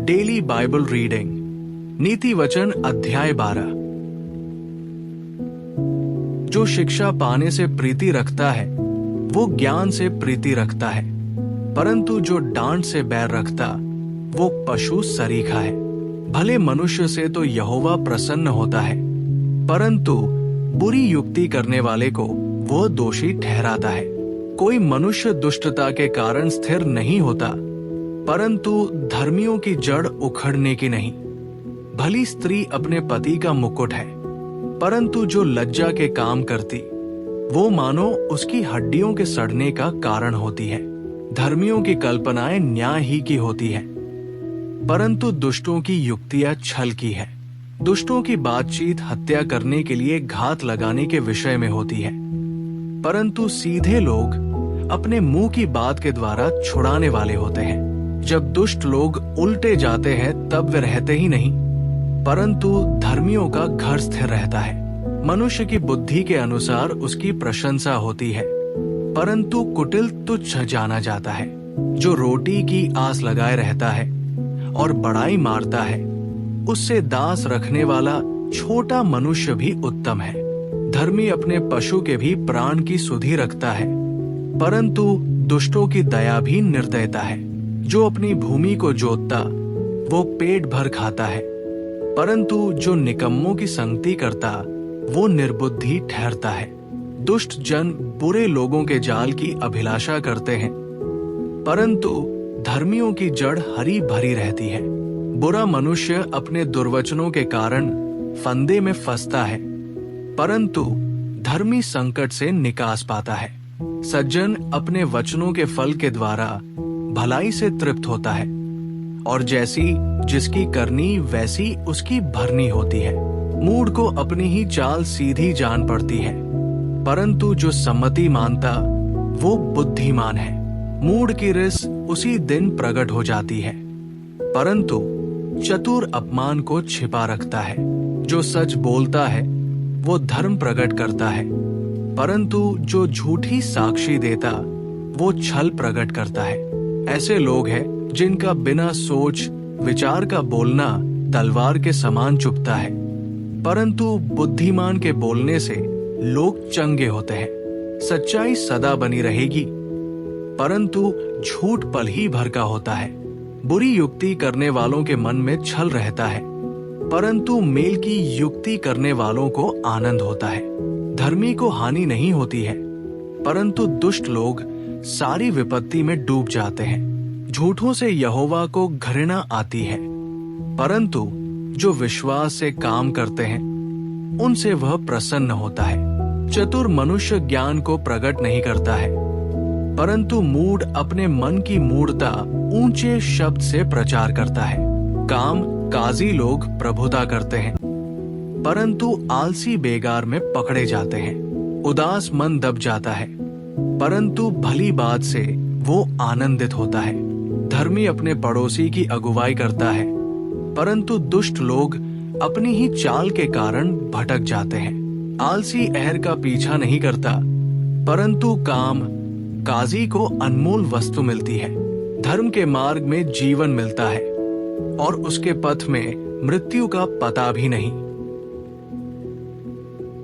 Daily Bible reading, नीति वचन अध्याय 12। जो शिक्षा पाने से प्रीति रखता है वो ज्ञान से प्रीति रखता है, परंतु जो डांट से बैर रखता वो पशु सरीखा है। भले मनुष्य से तो यहोवा प्रसन्न होता है, परंतु बुरी युक्ति करने वाले को वो दोषी ठहराता है। कोई मनुष्य दुष्टता के कारण स्थिर नहीं होता, परंतु धर्मियों की जड़ उखड़ने की नहीं। भली स्त्री अपने पति का मुकुट है, परंतु जो लज्जा के काम करती वो मानो उसकी हड्डियों के सड़ने का कारण होती है। धर्मियों की कल्पनाएं न्याय ही की होती है, परंतु दुष्टों की युक्तियां छल की है। दुष्टों की बातचीत हत्या करने के लिए घात लगाने के विषय में होती है, परंतु सीधे लोग अपने मुंह की बात के द्वारा छुड़ाने वाले होते हैं। जब दुष्ट लोग उल्टे जाते हैं तब वे रहते ही नहीं, परंतु धर्मियों का घर स्थिर रहता है। मनुष्य की बुद्धि के अनुसार उसकी प्रशंसा होती है, परंतु कुटिल तुच्छ जाना जाता है। जो रोटी की आस लगाए रहता है और बड़ाई मारता है, उससे दास रखने वाला छोटा मनुष्य भी उत्तम है। धर्मी अपने पशु के भी प्राण की सुधि रखता है, परंतु दुष्टों की दया भी निर्दयता है। जो अपनी भूमि को जोतता वो पेट भर खाता है, परंतु जो निकम्मों की संगति करता वो निर्बुद्धि ठहरता है। दुष्ट जन बुरे लोगों के जाल की अभिलाषा करते हैं, परंतु धर्मियों की जड़ हरी भरी रहती है। बुरा मनुष्य अपने दुर्वचनों के कारण फंदे में फंसता है, परंतु धर्मी संकट से निकास पाता है। सज्जन अपने वचनों के फल के द्वारा भलाई से तृप्त होता है, और जैसी जिसकी करनी वैसी उसकी भरनी होती है। मूढ़ को अपनी ही चाल सीधी जान पड़ती है, परंतु जो सम्मति मानता वो बुद्धिमान है। मूढ़ की रिस उसी दिन प्रकट हो जाती है, परंतु चतुर अपमान को छिपा रखता है। जो सच बोलता है वो धर्म प्रकट करता है, परंतु जो झूठी साक्षी देता वो छल प्रकट करता है। ऐसे लोग हैं जिनका बिना सोच विचार का बोलना तलवार के समान चुभता है, परंतु बुद्धिमान के बोलने से लोग चंगे होते हैं। सच्चाई सदा बनी रहेगी, परंतु झूठ पल ही भर का होता है। बुरी युक्ति करने वालों के मन में छल रहता है, परंतु मेल की युक्ति करने वालों को आनंद होता है। धर्मी को हानि नहीं होती है, परंतु दुष्ट लोग सारी विपत्ति में डूब जाते हैं। झूठों से यहोवा को घृणा आती है, परंतु जो विश्वास से काम करते हैं उनसे वह प्रसन्न होता है। चतुर मनुष्य ज्ञान को प्रकट नहीं करता है, परंतु मूढ़ अपने मन की मूढ़ता ऊंचे शब्द से प्रचार करता है। काम काजी लोग प्रभुता करते हैं, परंतु आलसी बेगार में पकड़े जाते हैं। उदास मन दब जाता है, परंतु भली बात से वो आनंदित होता है। धर्मी अपने पड़ोसी की अगुवाई करता है, परंतु दुष्ट लोग अपनी ही चाल के कारण भटक जाते हैं। आलसी अहर का पीछा नहीं करता, परंतु काम काजी को अनमोल वस्तु मिलती है। धर्म के मार्ग में जीवन मिलता है और उसके पथ में मृत्यु का पता भी नहीं।